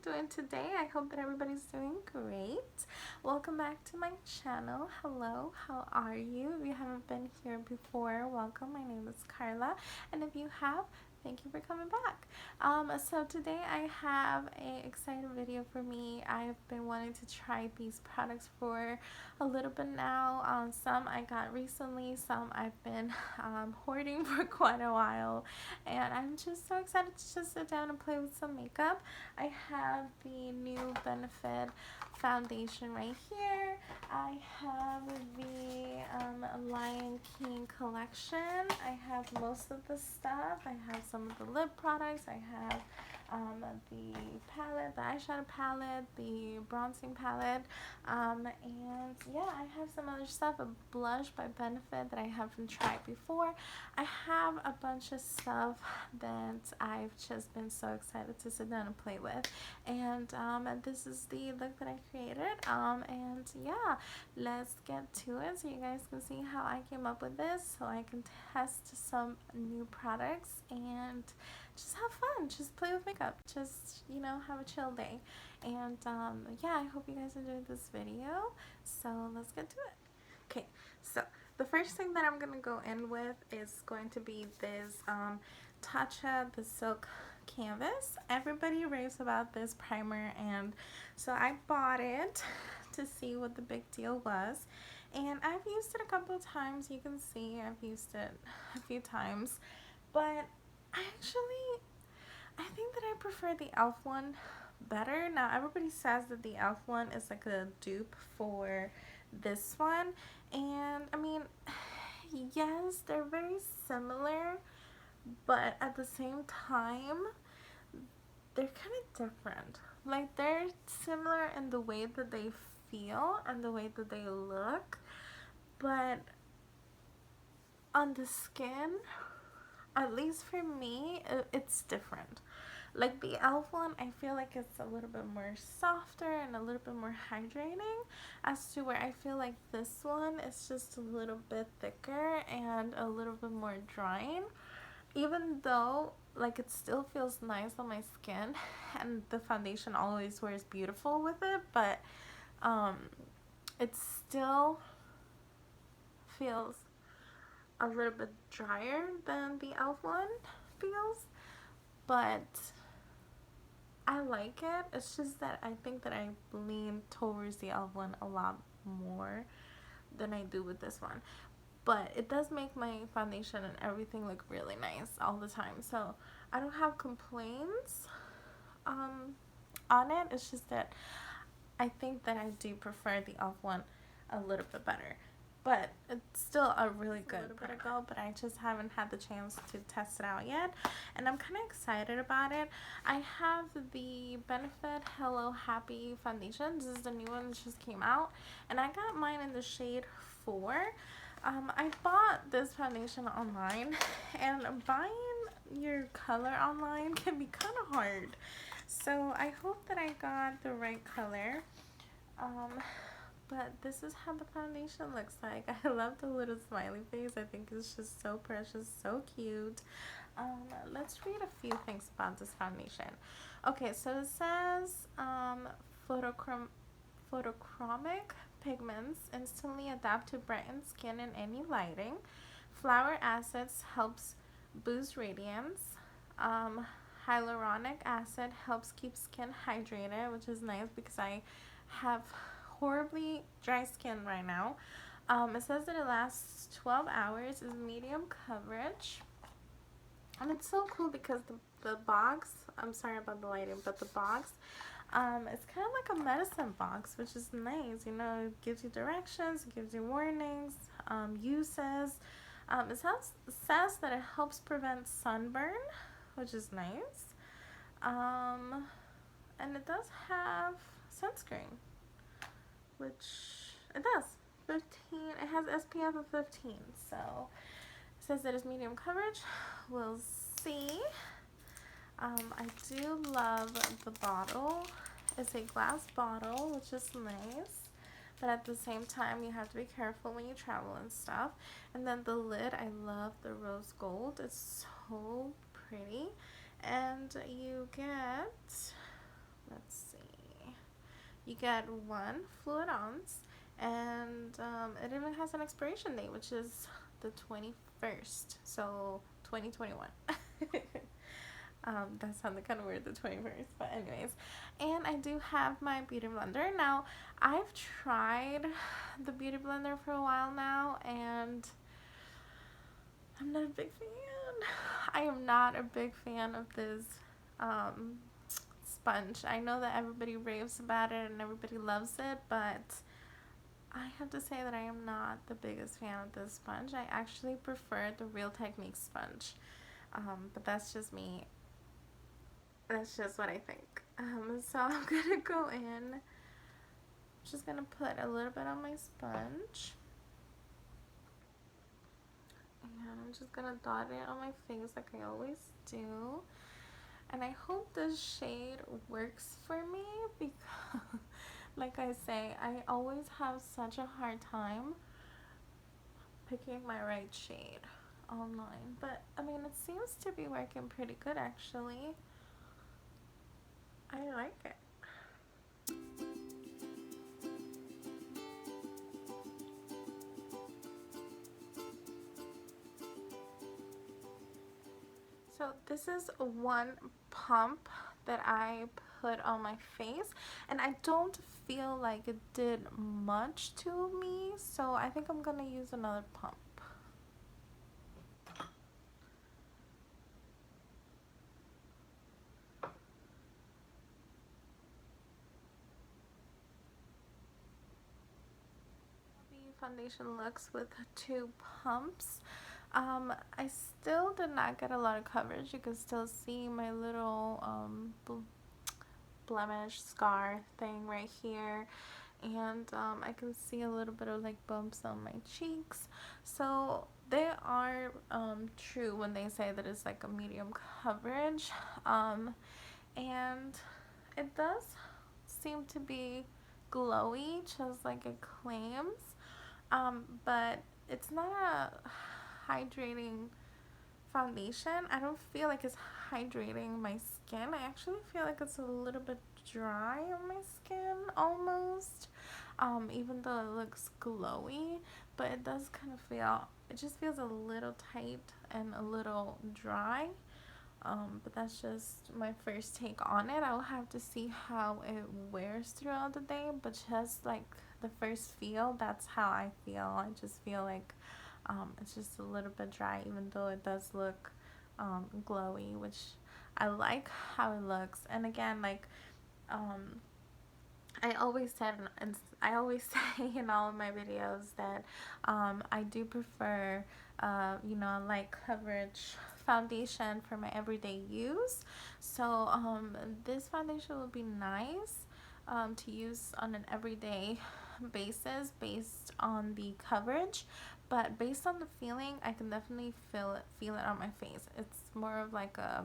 doing today? I hope that everybody's doing great. Welcome back to my channel. Hello, how are you? If you haven't been here before, welcome. My name is Carla, and if you have, thank you for coming back. So today I have a exciting video for me. I've been wanting to try these products for a little bit now. Some I got recently, some I've been hoarding for quite a while, and I'm just so excited to just sit down and play with some makeup. I have the new Benefit foundation right here. I have the Lion King collection. I have most of the stuff. I have some of the lip products. I have the palette, the eyeshadow palette, the bronzing palette, and yeah, I have some other stuff, a blush by Benefit that I haven't tried before. I have a bunch of stuff that I've just been so excited to sit down and play with, and this is the look that I created, and yeah, let's get to it so you guys can see how I came up with this, so I can test some new products and just have fun, just play with makeup, just, you know, have a chill day. And yeah, I hope you guys enjoyed this video, so let's get to it. Okay, so the first thing that I'm gonna go in with is going to be this Tatcha the Silk Canvas. Everybody raves about this primer, and so I bought it to see what the big deal was, and I've used it a couple of times. You can see I've used it a few times, but I think that I prefer the e.l.f. one better. Now everybody says that the e.l.f. one is like a dupe for this one, and I mean, yes, they're very similar, but at the same time they're kind of different. Like, they're similar in the way that they feel and the way that they look, but on the skin, at least for me, it's different. Like the e.l.f. one, I feel like it's a little bit more softer and a little bit more hydrating, as to where I feel like this one is just a little bit thicker and a little bit more drying, even though like it still feels nice on my skin and the foundation always wears beautiful with it, but it still feels a little bit drier than the e.l.f. one feels, but I like it. It's just that I think that I lean towards the e.l.f. one a lot more than I do with this one. But it does make my foundation and everything look really nice all the time. So I don't have complaints on it. It's just that I think that I do prefer the e.l.f. one a little bit better. But it's still a really good product, but I just haven't had the chance to test it out yet, and I'm kind of excited about it. I have the Benefit Hello Happy foundation. This is the new one that just came out, and I got mine in the shade 4. I bought this foundation online, and buying your color online can be kind of hard, so I hope that I got the right color. But this is how the foundation looks like. I love the little smiley face. I think it's just so precious, so cute. Let's read a few things about this foundation. Okay, so it says photochromic pigments instantly adapt to brighten skin in any lighting. Flower acids helps boost radiance. Hyaluronic acid helps keep skin hydrated, which is nice because I have horribly dry skin right now. It says that it lasts 12 hours, is medium coverage, and it's so cool because the box, I'm sorry about the lighting, but the box, it's kind of like a medicine box, which is nice. You know, it gives you directions, it gives you warnings, uses. It says that it helps prevent sunburn, which is nice. And it does have sunscreen, which it does. 15, it has SPF of 15, so it says that it's medium coverage. We'll see. I do love the bottle. It's a glass bottle, which is nice, but at the same time you have to be careful when you travel and stuff. And then the lid, I love the rose gold. It's so pretty, and you get let's see, you get 1 fluid ounce, and it even has an expiration date, which is the 21st, so 2021. That sounded kind of weird, the 21st, but anyways. And I do have my beauty blender. Now, I've tried the beauty blender for a while now, and I'm not a big fan. I am not a big fan of this um, sponge. I know that everybody raves about it and everybody loves it, but I have to say that I am not the biggest fan of this sponge. I actually prefer the Real Techniques sponge, but that's just me. That's just what I think. So I'm gonna go in. Just gonna put a little bit on my sponge. And I'm just gonna dot it on my face like I always do. And I hope this shade works for me because, like I say, I always have such a hard time picking my right shade online. But, I mean, it seems to be working pretty good actually. I like it. So this is one pump that I put on my face, and I don't feel like it did much to me, so I think I'm gonna use another pump. Foundation looks with 2 pumps. I still did not get a lot of coverage. You can still see my little blemish scar thing right here, and I can see a little bit of like bumps on my cheeks, so they are true when they say that it's like a medium coverage, and it does seem to be glowy just like it claims, but it's not a hydrating foundation. I don't feel like it's hydrating my skin. I actually feel like it's a little bit dry on my skin almost, even though it looks glowy, but it does kind of feel, it just feels a little tight and a little dry. But that's just my first take on it. I'll have to see how it wears throughout the day, but just like the first feel, that's how I feel. I just feel like it's just a little bit dry, even though it does look glowy, which I like how it looks. And again, like I always said, and I always say in all of my videos that I do prefer, you know, light coverage foundation for my everyday use. So this foundation would be nice to use on an everyday basis based on the coverage, but based on the feeling, I can definitely feel it on my face. It's more of like a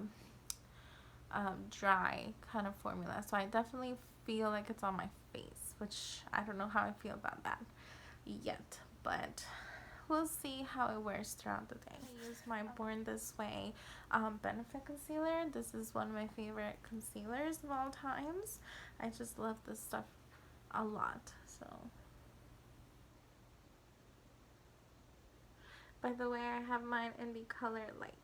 dry kind of formula, so I definitely feel like it's on my face, which I don't know how I feel about that yet, but we'll see how it wears throughout the day. I use my Born This Way Benefit Concealer. This is one of my favorite concealers of all times. I just love this stuff a lot. So, by the way, I have mine in the color Light.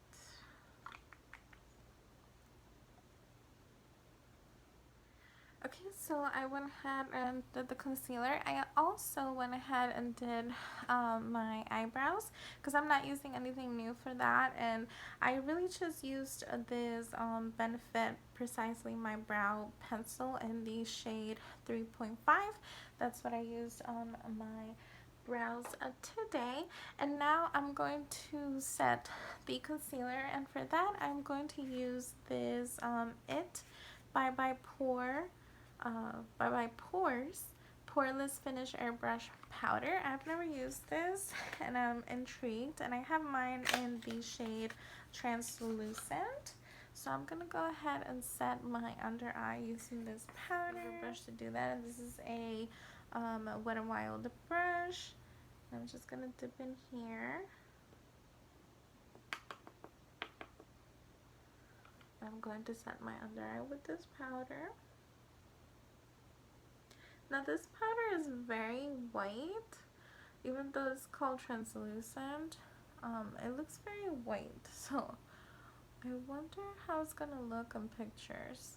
Okay, so I went ahead and did the concealer. I also went ahead and did my eyebrows because I'm not using anything new for that, and I really just used this Benefit Precisely My Brow pencil in the shade 3.5. That's what I used on my brows today, and now I'm going to set the concealer, and for that I'm going to use this It by Pores Poreless Finish Airbrush Powder. I've never used this and I'm intrigued, and I have mine in the shade Translucent. So I'm gonna go ahead and set my under eye using this powder brush to do that. And this is a Wet n Wild brush. I'm just gonna dip in here. I'm going to set my under eye with this powder. Now this powder is very white, even though it's called translucent. It looks very white, so I wonder how it's gonna look in pictures.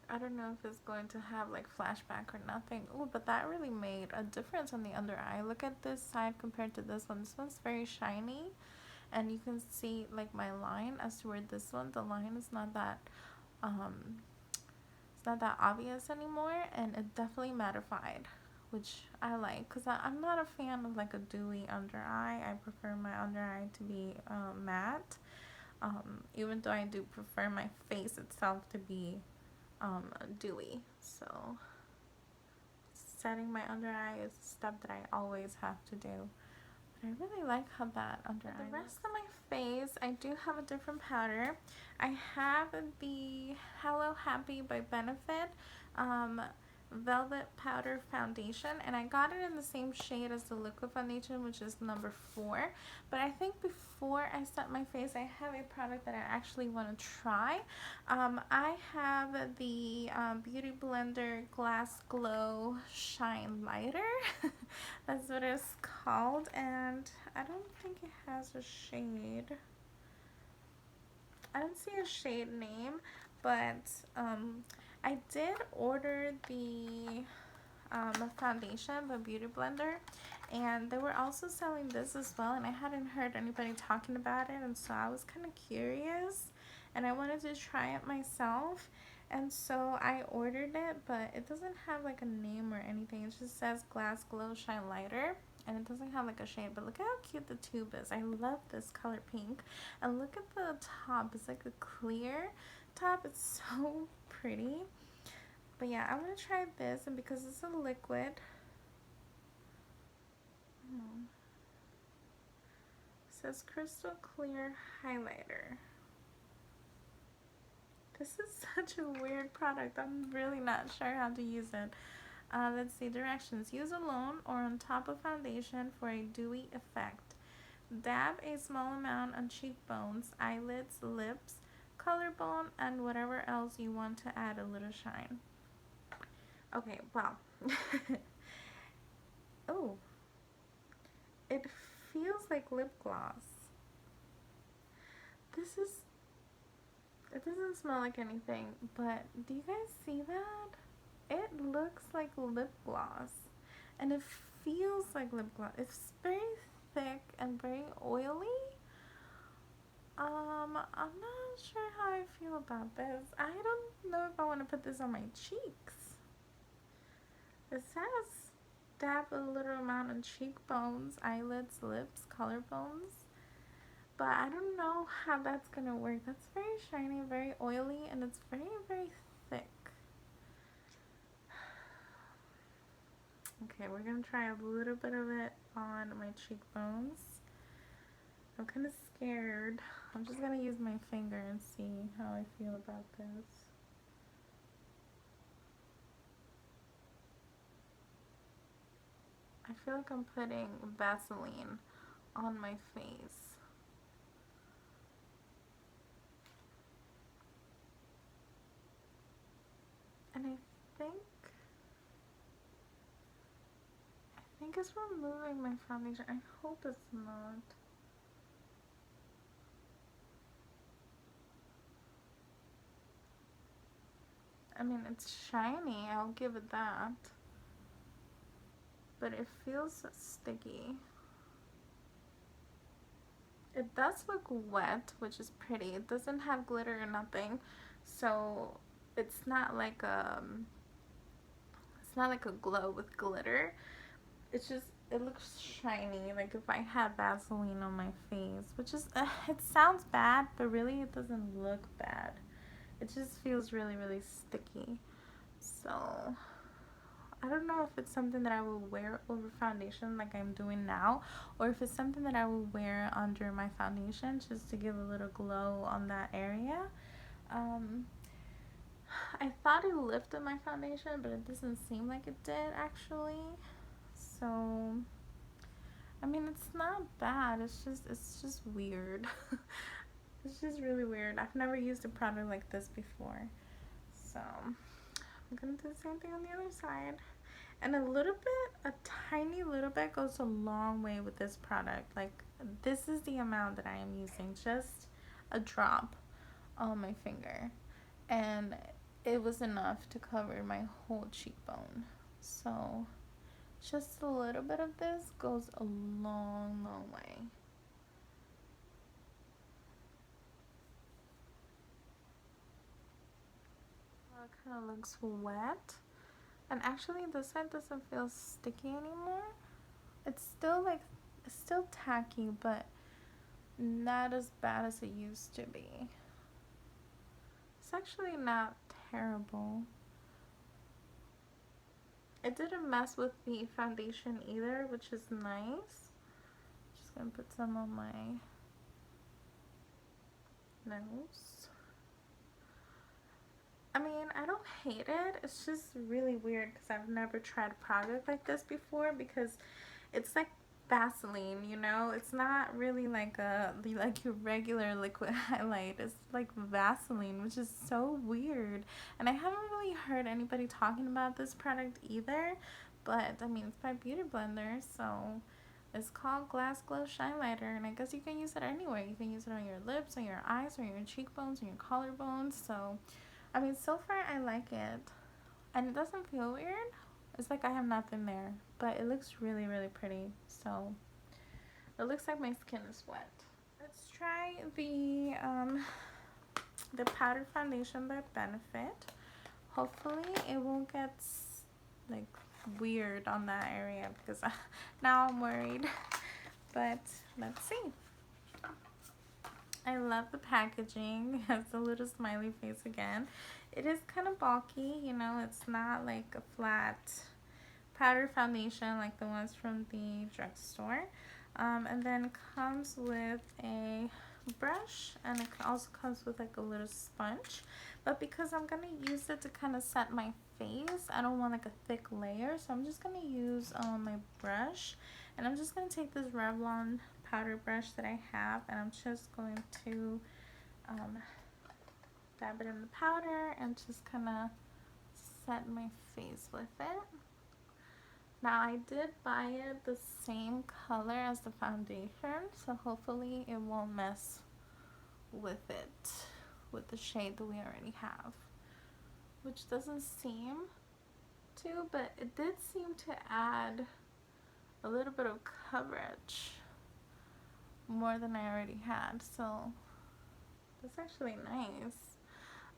I don't know if it's going to have like flashback or nothing. Oh, but that really made a difference on the under eye. Look at this side compared to this one. This one's very shiny, and you can see like my line as to where this one, the line is not that um it's not that obvious anymore, and it definitely mattified, which I like because I'm not a fan of like a dewy under eye. I prefer my under eye to be matte, even though I do prefer my face itself to be dewy. So setting my under eye is a step that I always have to do. But I really like how that under eye. The rest of my face, I do have a different powder. I have the Hello Happy by Benefit Velvet Powder Foundation, and I got it in the same shade as the liquid foundation, which is number 4. But I think before I set my face, I have a product that I actually want to try. I have the Beauty Blender Glass Glow Shine Lighter. That's what it's called, and I don't think it has a shade. I don't see a shade name, but I did order the foundation, the Beauty Blender, and they were also selling this as well, and I hadn't heard anybody talking about it, and so I was kind of curious, and I wanted to try it myself, and so I ordered it, but it doesn't have like a name or anything. It just says Glass Glow Shine Lighter, and it doesn't have like a shade, but look at how cute the tube is. I love this color pink, and look at the top. It's like a clear top. It's so pretty. But yeah, I'm gonna try this, and because it's a liquid, it says crystal clear highlighter. This is such a weird product. I'm really not sure how to use it. Let's see, directions. Use alone or on top of foundation for a dewy effect. Dab a small amount on cheekbones, eyelids, lips, collarbone, and whatever else you want to add a little shine. Okay, well. Oh, it feels like lip gloss. It doesn't smell like anything, but do you guys see that? It looks like lip gloss, and it feels like lip gloss. It's very thick and very oily. I'm not sure how I feel about this. I don't know if I want to put this on my cheeks. It says dab a little amount on cheekbones, eyelids, lips, collarbones. But I don't know how that's gonna work. That's very shiny, very oily, and it's very, very thick. Okay, we're gonna try a little bit of it on my cheekbones. I'm kind of scared. I'm just gonna use my finger and see how I feel about this. I feel like I'm putting Vaseline on my face. And I think it's removing my foundation. I hope it's not. I mean, it's shiny, I'll give it that. But it feels sticky. It does look wet, which is pretty. It doesn't have glitter or nothing. So it's not like a glow with glitter. It's just, it looks shiny, like if I had Vaseline on my face, which is, it sounds bad, but really it doesn't look bad. It just feels really, really sticky. So I don't know if it's something that I will wear over foundation like I'm doing now, or if it's something that I will wear under my foundation just to give a little glow on that area. I thought it lifted my foundation, but it doesn't seem like it did actually. So I mean, it's not bad. It's just weird. It's just really weird. I've never used a product like this before. So I'm gonna do the same thing on the other side. And a little bit, a tiny little bit goes a long way with this product. Like, this is the amount that I am using, just a drop on my finger. And it was enough to cover my whole cheekbone. So, just a little bit of this goes a long, long way. It kind of looks wet. And actually, this side doesn't feel sticky anymore. It's still like, it's still tacky, but not as bad as it used to be. It's actually not terrible. It didn't mess with the foundation either, which is nice. Just gonna put some on my nose. I mean, I don't hate it. It's just really weird because I've never tried a product like this before, because it's like Vaseline, you know? It's not really like your regular liquid highlight. It's like Vaseline, which is so weird. And I haven't really heard anybody talking about this product either, but I mean, it's by Beauty Blender, so it's called Glass Glow Shine Lighter, and I guess you can use it anywhere. You can use it on your lips, on your eyes, on your cheekbones, on your collarbones. So I mean, so far I like it, and it doesn't feel weird. It's like I have nothing there, but it looks really, really pretty. So it looks like my skin is wet. Let's try the powder foundation by Benefit. Hopefully it won't get like weird on that area, because now I'm worried. But let's see. I love the packaging. It has a little smiley face again. It is kind of bulky, you know, it's not like a flat powder foundation like the ones from the drugstore. And then comes with a brush, and it also comes with like a little sponge. But because I'm gonna use it to kind of set my face, I don't want like a thick layer, so I'm just gonna use my brush, and I'm just gonna take this Revlon powder brush that I have, and I'm just going to dab it in the powder and just kind of set my face with it. Now I did buy it the same color as the foundation, so hopefully it won't mess with it, with the shade that we already have, which doesn't seem to, but it did seem to add a little bit of coverage, more than I already had, so that's actually nice.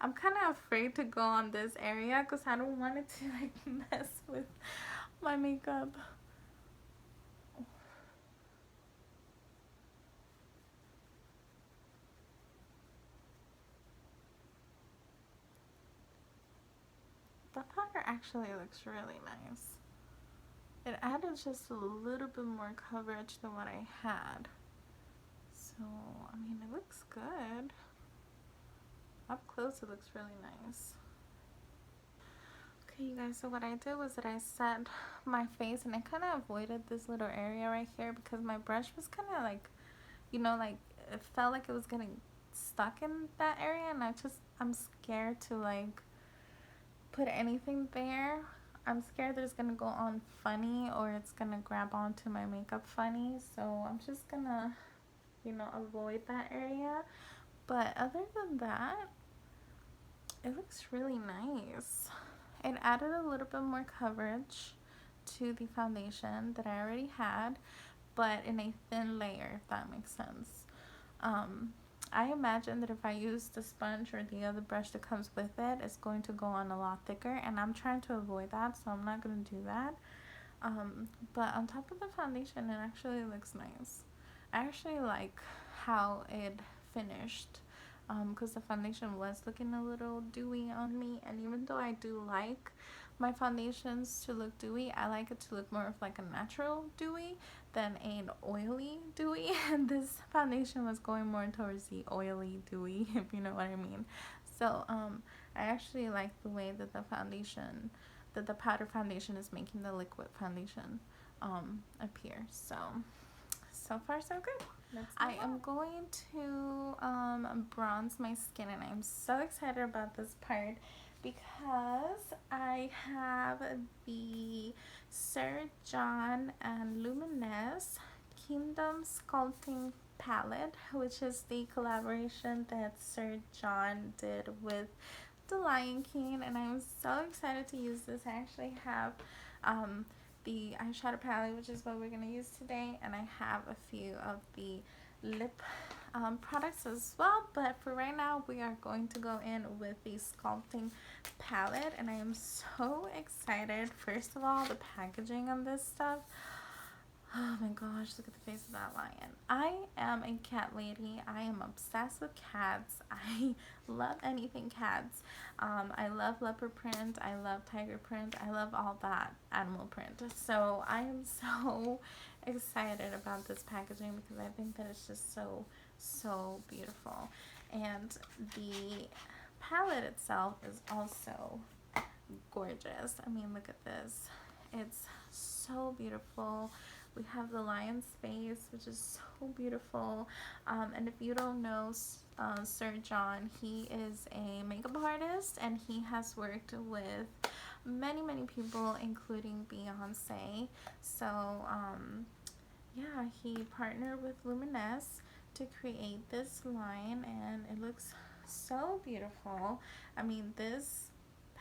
I'm kind of afraid to go on this area because I don't want it to like mess with my makeup. The powder actually looks really nice. It added just a little bit more coverage than what I had. So, I mean, it looks good. Up close, it looks really nice. Okay, you guys, so what I did was that I set my face, and I kind of avoided this little area right here because my brush was kind of like, you know, like it felt like it was getting stuck in that area, and I'm scared to like put anything there. I'm scared that it's gonna go on funny, or it's gonna grab onto my makeup funny, so I'm just gonna, you know, avoid that area. But other than that, it looks really nice. It added a little bit more coverage to the foundation that I already had, but in a thin layer, if that makes sense. I imagine that if I use the sponge or the other brush that comes with it, it's going to go on a lot thicker, and I'm trying to avoid that, so I'm not going to do that. But on top of the foundation, it actually looks nice. I actually like how it finished, because the foundation was looking a little dewy on me, and even though I do like my foundations to look dewy, I like it to look more of like a natural dewy than an oily dewy, and this foundation was going more towards the oily dewy, if you know what I mean. So I actually like the way that the powder foundation is making the liquid foundation appear. So far so good. I am going to bronze my skin, and I'm so excited about this part because I have the Sir John and Luminous Kingdom Sculpting Palette, which is the collaboration that Sir John did with The Lion King, and I'm so excited to use this. I actually have um, the eyeshadow palette, which is what we're going to use today, and I have a few of the lip products as well, but for right now we are going to go in with the sculpting palette, and I am so excited. First of all, the packaging on this stuff, oh my gosh, look at the face of that lion. I am a cat lady. I am obsessed with cats. I love anything cats. I love leopard print. I love tiger print. I love all that animal print. So I am so excited about this packaging because I think that it's just so beautiful. And the palette itself is also gorgeous. I mean, look at this. It's so beautiful. We have the lion's face, which is so beautiful. And if you don't know Sir John, he is a makeup artist, and he has worked with many people, including Beyonce. So yeah, he partnered with Luminous to create this line, and it looks so beautiful. I mean, this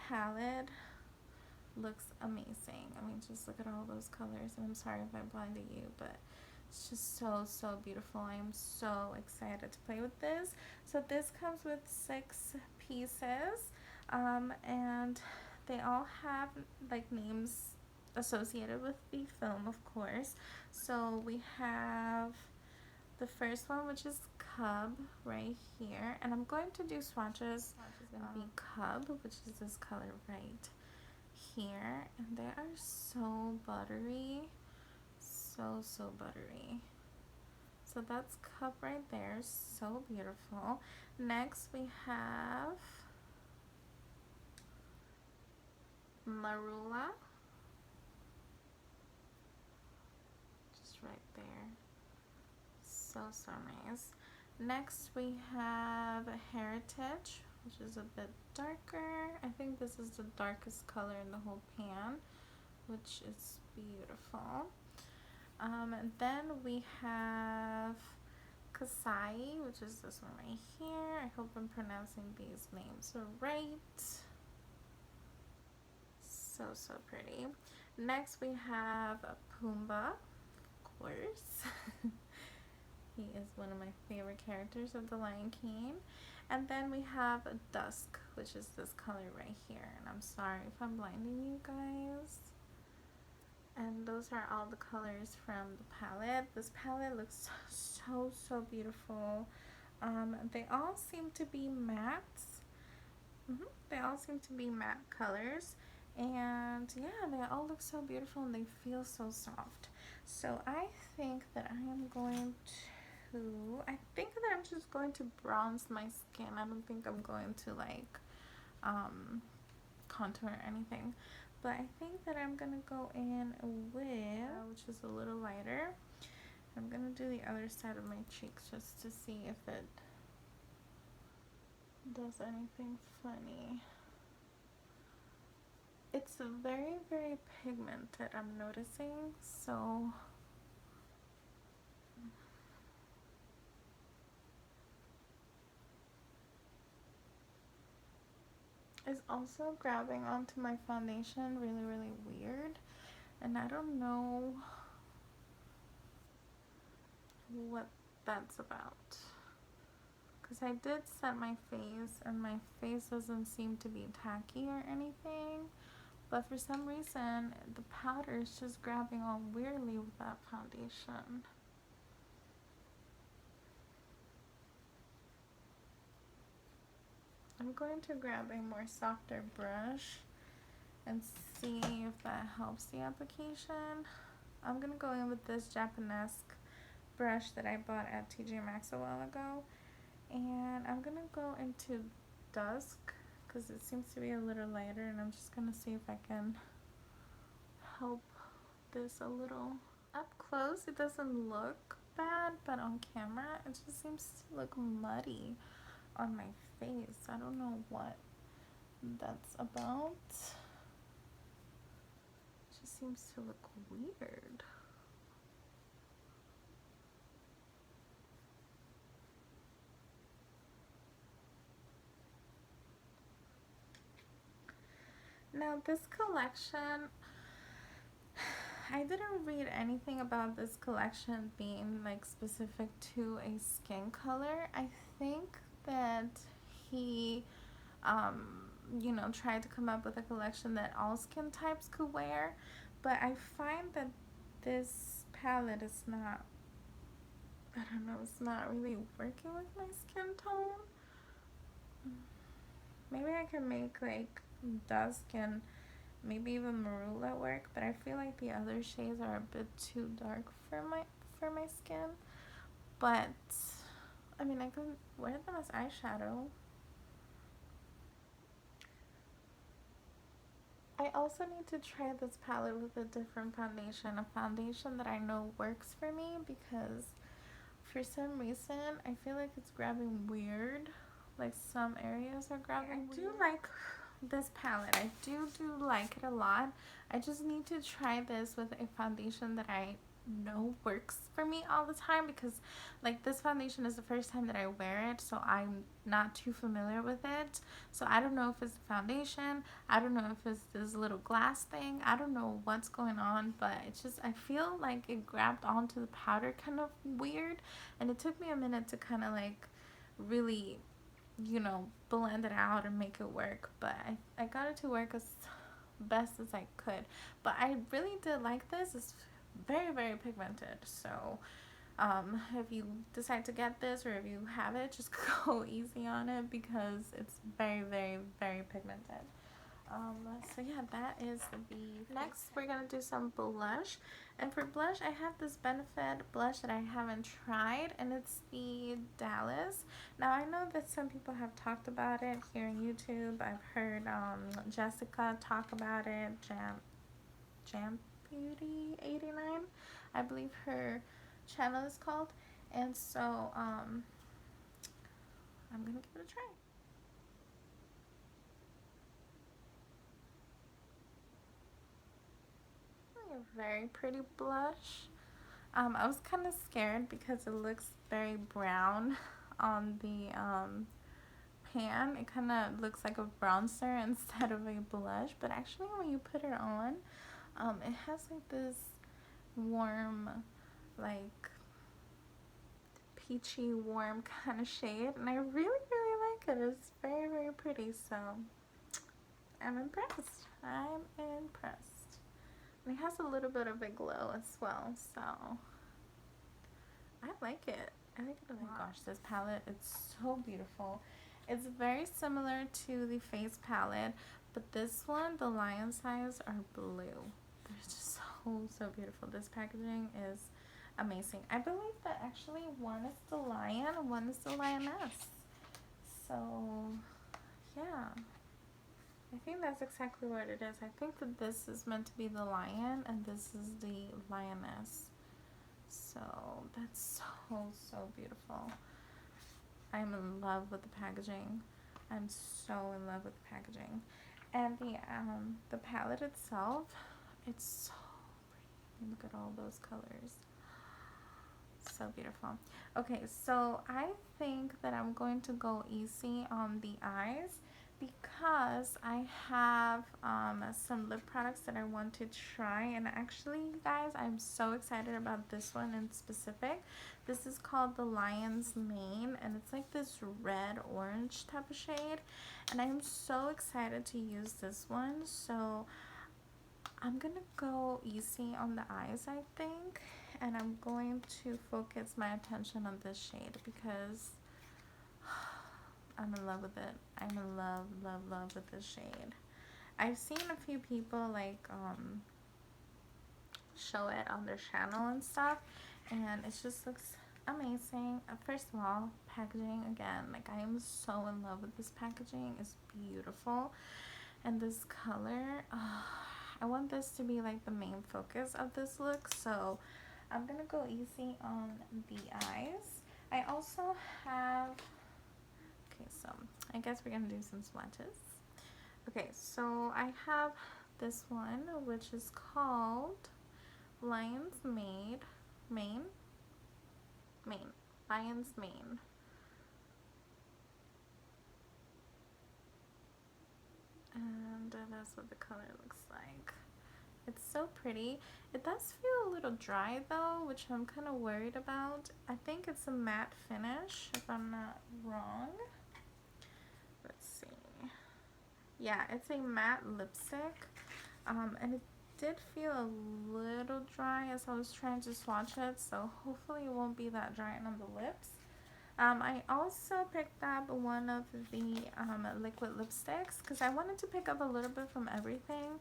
palette looks amazing. I mean, just look at all those colors, and I'm sorry if I blinded you, but it's just so beautiful. I am so excited to play with this. So this comes with 6 pieces, and they all have like names associated with the film, of course. So we have the first one, which is Cub, right here, and I'm going to do swatches. Swatch is going to be Cub, which is this color right here, and they are so buttery, so buttery. So that's Cub right there, so beautiful. Next we have Marula, just right there, so nice. Next we have Heritage, which is a bit darker. I think this is the darkest color in the whole pan, which is beautiful. And then we have Kasai, which is this one right here. I hope I'm pronouncing these names right. So pretty. Next we have Pumbaa, of course. He is one of my favorite characters of The Lion King. And then we have Dusk, which is this color right here. And I'm sorry if I'm blinding you guys. And those are all the colors from the palette. This palette looks so beautiful. They all seem to be mattes. They all seem to be matte colors. And yeah, they all look so beautiful and they feel so soft. So I think that I think that I'm just going to bronze my skin. I don't think I'm going to like contour or anything. But I think that I'm gonna go in with, which is a little lighter. I'm gonna do the other side of my cheeks just to see if it does anything funny. It's very pigmented, I'm noticing, so it's also grabbing onto my foundation really weird, and I don't know what that's about, because I did set my face and my face doesn't seem to be tacky or anything, but for some reason the powder is just grabbing on weirdly with that foundation. I'm going to grab a more softer brush and see if that helps the application. I'm gonna go in with this Japanesque brush that I bought at TJ Maxx a while ago, and I'm gonna go into Dusk because it seems to be a little lighter, and I'm just gonna see if I can help this a little. Up close it doesn't look bad, but on camera it just seems to look muddy on my face. I don't know what that's about. It just seems to look weird. Now this collection, I didn't read anything about this collection being like specific to a skin color. I think that he you know, tried to come up with a collection that all skin types could wear, but I find that this palette is not, I don't know, it's not really working with my skin tone. Maybe I can make like dusk and maybe even marula work, but I feel like the other shades are a bit too dark for my skin. But I mean, I could wear them as eyeshadow. I also need to try this palette with a different foundation, a foundation that I know works for me, because for some reason I feel like it's grabbing weird. Like some areas are grabbing weird. I do like this palette. I do like it a lot. I just need to try this with a foundation that I know works for me all the time, because like this foundation is the first time that I wear it, so I'm not too familiar with it. So I don't know if it's the foundation, I don't know if it's this little glass thing, I don't know what's going on, but it's just, I feel like it grabbed onto the powder kind of weird, and it took me a minute to kind of like really, you know, blend it out and make it work, but I got it to work as best as I could. But I really did like this. It's very pigmented, so if you decide to get this, or if you have it, just go easy on it, because it's very pigmented. So yeah, that is the next. We're gonna do some blush, and for blush I have this Benefit blush that I haven't tried, and it's the Dallas. Now I know that some people have talked about it here on YouTube. I've heard Jessica talk about it, Jam Beauty 89, I believe her channel is called, and so I'm gonna give it a try. A very pretty blush. I was kind of scared because it looks very brown on the pan. It kind of looks like a bronzer instead of a blush, but actually when you put it on, it has like this warm, like peachy warm kind of shade, and I really like it. It's very pretty, so I'm impressed. And it has a little bit of a glow as well, so I like it. I like it a lot. Oh my gosh, this palette, it's so beautiful. It's very similar to the Face palette, but this one, the Lion's eyes are blue. They're just so beautiful. This packaging is amazing. I believe that actually one is the lion, one is the lioness. So yeah, I think that's exactly what it is. I think that this is meant to be the lion and this is the lioness. So that's so beautiful. I'm in love with the packaging. I'm so in love with the packaging. And the palette itself, it's so pretty. Look at all those colors. So beautiful. Okay, so I think that I'm going to go easy on the eyes, because I have some lip products that I want to try, and actually you guys, I'm so excited about this one in specific. This is called the Lion's Mane, and it's like this red orange type of shade, and I'm so excited to use this one. So I'm gonna go easy on the eyes, I think, and I'm going to focus my attention on this shade because I'm in love with it. I'm in love with this shade. I've seen a few people like show it on their channel and stuff, and it just looks amazing. First of all, packaging again, like I am so in love with this packaging. It's beautiful, and this color, I want this to be like the main focus of this look, so I'm gonna go easy on the eyes. I also have, okay, so I guess we're gonna do some swatches. Okay, so I have this one, which is called Lion's Mane, Lion's Mane. And that's what the color looks like. It's so pretty. It does feel a little dry though, which I'm kind of worried about. I think it's a matte finish, if I'm not wrong. Let's see. Yeah, it's a matte lipstick. And it did feel a little dry as I was trying to swatch it, so hopefully it won't be that dry on the lips. I also picked up one of the liquid lipsticks because I wanted to pick up a little bit from everything.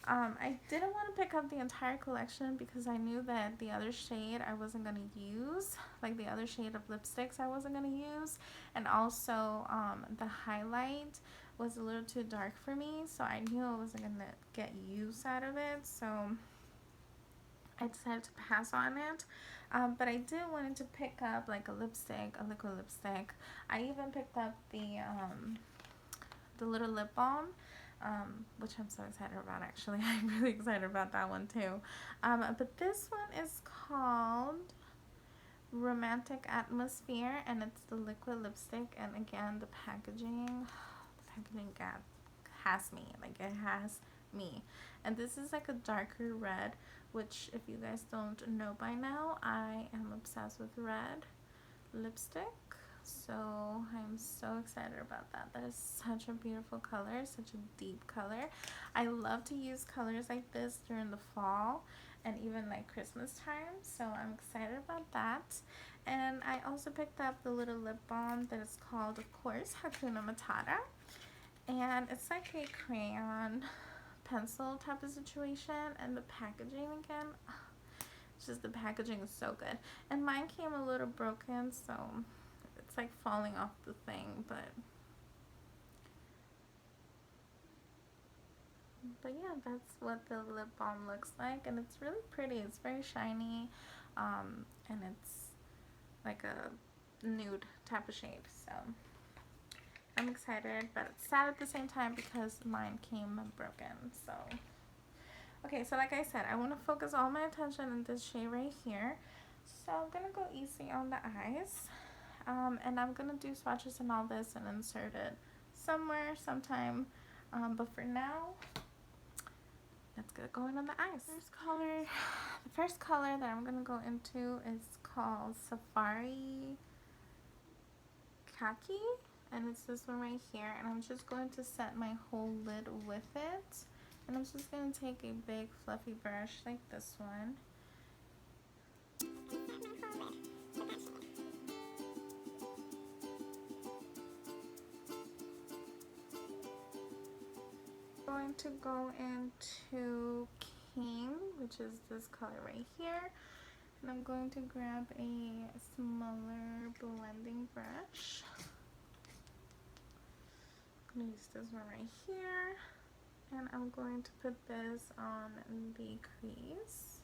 I didn't want to pick up the entire collection because I knew that the other shade I wasn't going to use, like the other shade of lipsticks I wasn't going to use, and also the highlight was a little too dark for me, so I knew I wasn't going to get use out of it, so I decided to pass on it. But I did wanted to pick up like a lipstick, a liquid lipstick. I even picked up the little lip balm, which I'm so excited about actually. I'm really excited about that one too. But this one is called Romantic Atmosphere, and it's the liquid lipstick. And again, the packaging has me. Like, it has me. And this is like a darker red, which if you guys don't know by now, I am obsessed with red lipstick. So I'm so excited about that. That is such a beautiful color, such a deep color. I love to use colors like this during the fall and even like Christmas time, so I'm excited about that. And I also picked up the little lip balm that is called, of course, Hakuna Matata, and it's like a crayon pencil type of situation. And the packaging again, it's just, the packaging is so good. And mine came a little broken, so it's like falling off the thing, but yeah, that's what the lip balm looks like, and it's really pretty. It's very shiny, and it's like a nude type of shade, so I'm excited, but it's sad at the same time because mine came broken. So okay, so like I said, I want to focus all my attention on this shade right here, so I'm gonna go easy on the eyes, and I'm gonna do swatches and all this and insert it somewhere sometime, but for now, let's get going on the eyes. The first color that I'm gonna go into is called Safari Khaki, and it's this one right here, and I'm just going to set my whole lid with it, and I'm just going to take a big fluffy brush like this one. I'm going to go into King, which is this color right here, and I'm going to grab a smaller blending brush. I'm going to use this one right here, and I'm going to put this on the crease.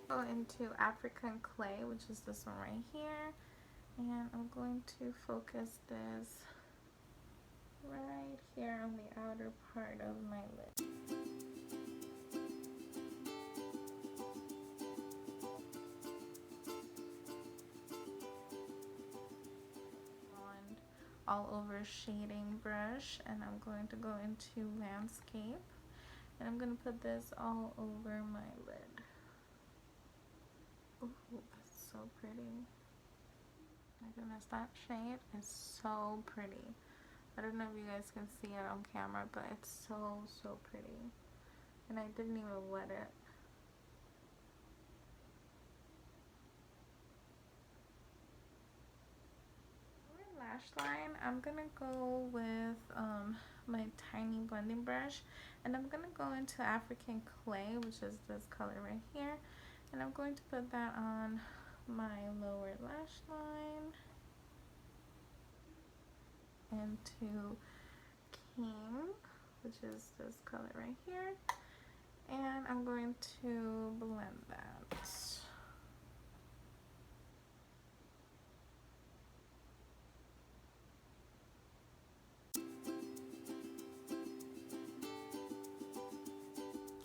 Go into African Clay, which is this one right here, and I'm going to focus this right here on the outer part of my lid. All over shading brush, and I'm going to go into Landscape, and I'm going to put this all over my lid. Ooh, that's so pretty. My goodness, that shade is so pretty. I don't know if you guys can see it on camera, but it's so pretty. And I didn't even wet it. Lash line, I'm gonna go with my tiny blending brush, and I'm gonna go into African Clay, which is this color right here, and I'm going to put that on my lower lash line, into King, which is this color right here, and I'm going going to blend that.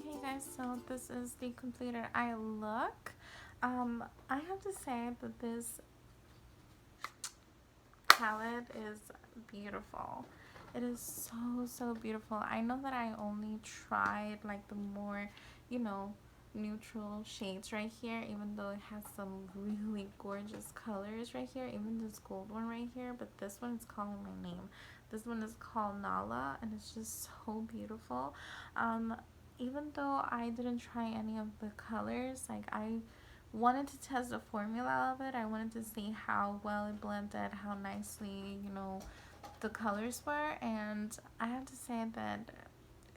Okay guys, so this is the completed eye look. I have to say that this palette is beautiful. It is so beautiful. I know that I only tried like the more, you know, neutral shades right here, even though it has some really gorgeous colors right here, even this gold one right here, but this one is calling my name. This one is called Nala, and it's just so beautiful. Even though I didn't try any of the colors, like I wanted to test the formula of it. I wanted to see how well it blended, how nicely, you know, the colors were, and I have to say that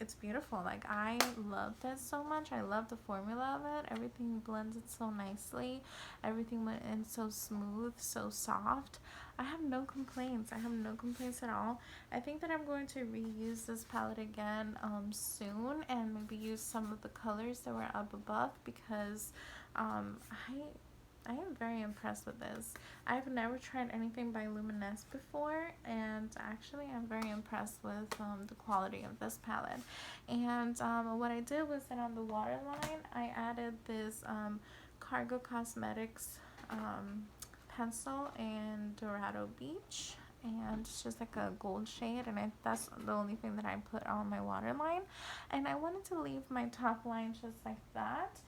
it's beautiful. Like I loved it so much. I love the formula of it. Everything blended so nicely. Everything went in so smooth, so soft. I have no complaints. I have no complaints at all. I think that I'm going to reuse this palette again soon, and maybe use some of the colors that were up above, because I am very impressed with this. I've never tried anything by Luminous before, and actually I'm very impressed with the quality of this palette. And what I did was that on the waterline, I added this Cargo Cosmetics pencil in Dorado Beach. And it's just like a gold shade, and that's the only thing that I put on my waterline. And I wanted to leave my top line just like that.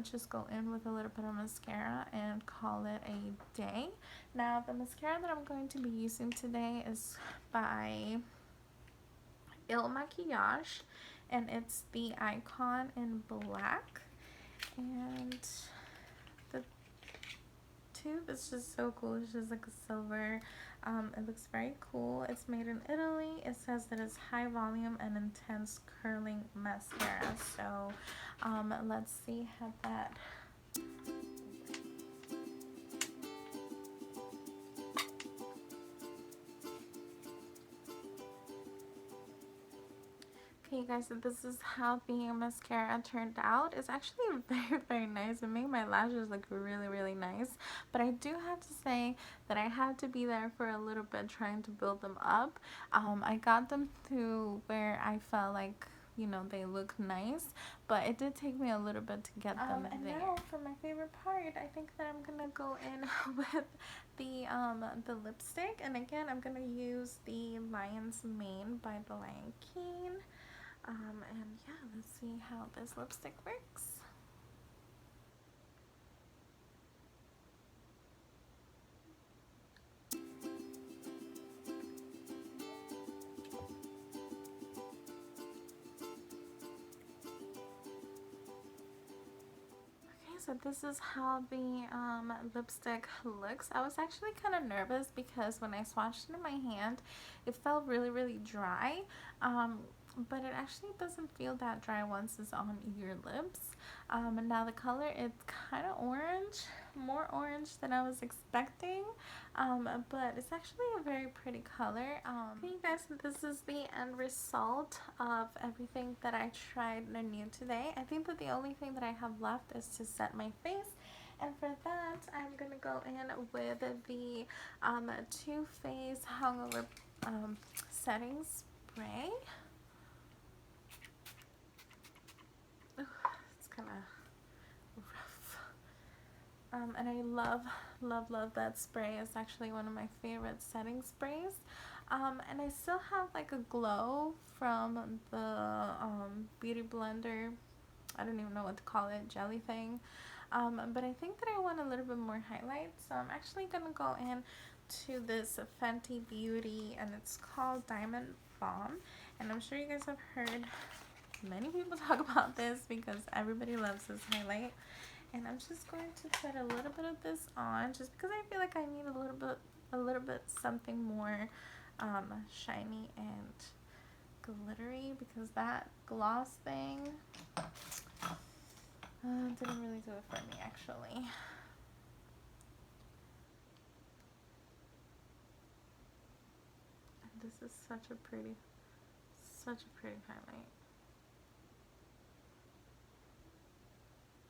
Just go in with a little bit of mascara and call it a day. Now the mascara that I'm going to be using today is by Il Makiage, and it's the Icon in black, and the tube is just so cool. It's just like a silver. It looks very cool. It's made in Italy. It says that it's high volume and intense curling mascara. So let's see how that. Okay guys, so this is how the mascara turned out. It's actually very nice. It made my lashes look really nice, but I do have to say that I had to be there for a little bit trying to build them up. I got them to where I felt like, you know, they look nice, but it did take me a little bit to get them and there. Now for my favorite part, I think that I'm gonna go in with the lipstick, and again I'm gonna use the Lion's Mane by The Lion King. And yeah, let's see how this lipstick works. So this is how the lipstick looks. I was actually kind of nervous because when I swatched it in my hand, it felt really dry. But it actually doesn't feel that dry once it's on your lips. And now the color, it's kind of orange, more orange than I was expecting, but it's actually a very pretty color. Okay guys, this is the end result of everything that I tried new today. I think that the only thing that I have left is to set my face, and for that I'm gonna go in with the Too Faced Hungover setting spray. It's kind of rough. And I love that spray. It's actually one of my favorite setting sprays. And I still have like a glow from the Beauty Blender, I don't even know what to call it, jelly thing. But I think that I want a little bit more highlight, so I'm actually gonna go in to this Fenty Beauty, and it's called Diamond Bomb. And I'm sure you guys have heard many people talk about this because everybody loves this highlight. And I'm just going to put a little bit of this on just because I feel like I need a little bit something more shiny and glittery, because that gloss thing didn't really do it for me actually. And this is such a pretty highlight.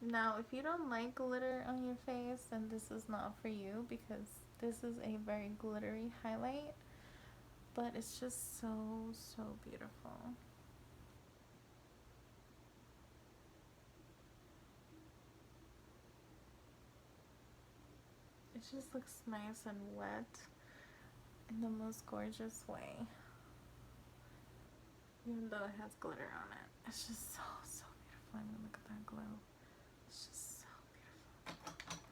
Now, if you don't like glitter on your face, then this is not for you because this is a very glittery highlight, but it's just so, so beautiful. It just looks nice and wet in the most gorgeous way, even though it has glitter on it. It's just so, so beautiful. I mean, look at that glow. It's just so beautiful.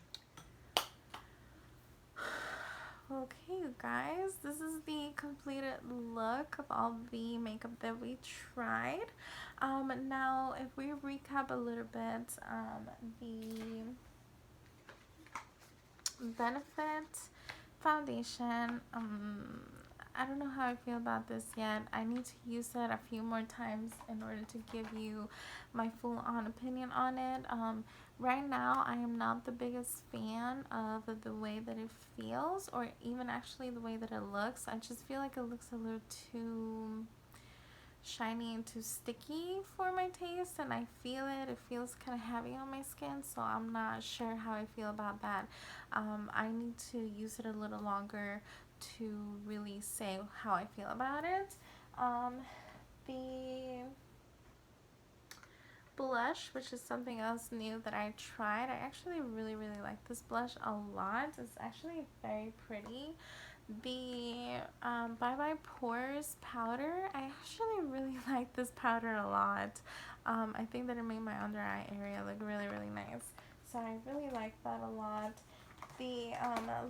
Okay, you guys, this is the completed look of all the makeup that we tried. Now, if we recap a little bit, the Benefit foundation, I don't know how I feel about this yet. I need to use it a few more times in order to give you my full on opinion on it. Right now I am not the biggest fan of the way that it feels, or even actually the way that it looks. I just feel like it looks a little too shiny and too sticky for my taste, and I feel it feels kind of heavy on my skin, so I'm not sure how I feel about that. I need to use it a little longer to really say how I feel about it. The blush, which is something else new that I tried, I actually really like this blush a lot. It's actually very pretty. The Bye Bye Pores powder, I actually really like this powder a lot. I think that it made my under eye area look really nice, so I really like that a lot. The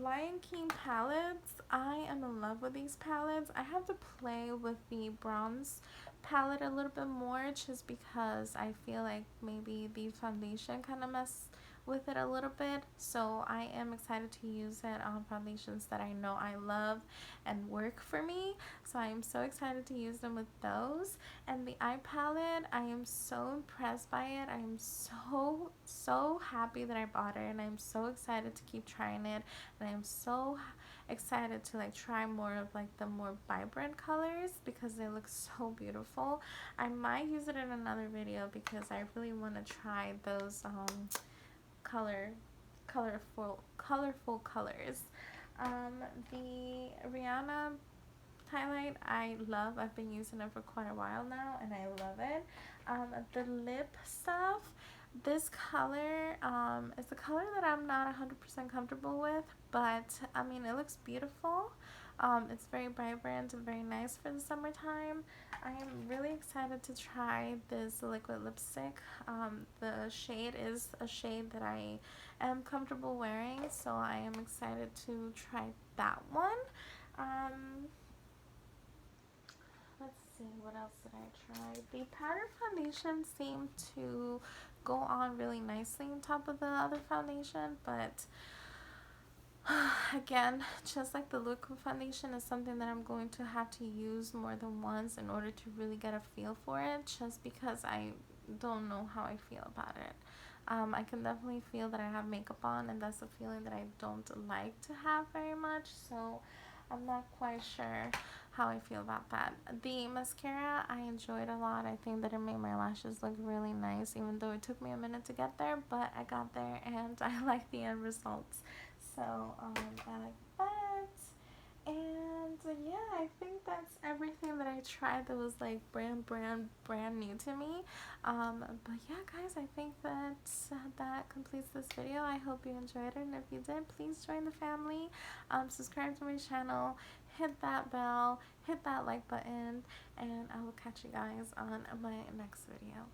Lion King palettes, I am in love with these palettes. I have to play with the bronze palette a little bit more just because I feel like maybe the foundation kind of messed with it a little bit, so I am excited to use it on foundations that I know I love and work for me, so I am so excited to use them with those. And the eye palette, I am so impressed by it. I am so happy that I bought it, and I'm so excited to keep trying it, and I'm so excited to like try more of like the more vibrant colors because they look so beautiful. I might use it in another video because I really want to try those colorful colors. The Rihanna highlight I love. I've been using it for quite a while now, and I love it. The lip stuff, this color is a color that I'm not 100% comfortable with, but I mean, it looks beautiful. It's very vibrant and very nice for the summertime. I am really excited to try this liquid lipstick. The shade is a shade that I am comfortable wearing, so I am excited to try that one. Um, let's see, what else did I try? The powder foundation seemed to go on really nicely on top of the other foundation, but again, just like the liquid foundation is something that I'm going to have to use more than once in order to really get a feel for it, just because I don't know how I feel about it. I can definitely feel that I have makeup on, and that's a feeling that I don't like to have very much, so I'm not quite sure how I feel about that. The mascara I enjoyed a lot. I think that it made my lashes look really nice, even though it took me a minute to get there, but I got there and I like the end results. So I like that. And yeah, I think that's everything that I tried that was like brand new to me. But yeah, guys, I think that completes this video. I hope you enjoyed it, and if you did, please join the family. Subscribe to my channel, hit that bell, hit that like button, and I will catch you guys on my next video.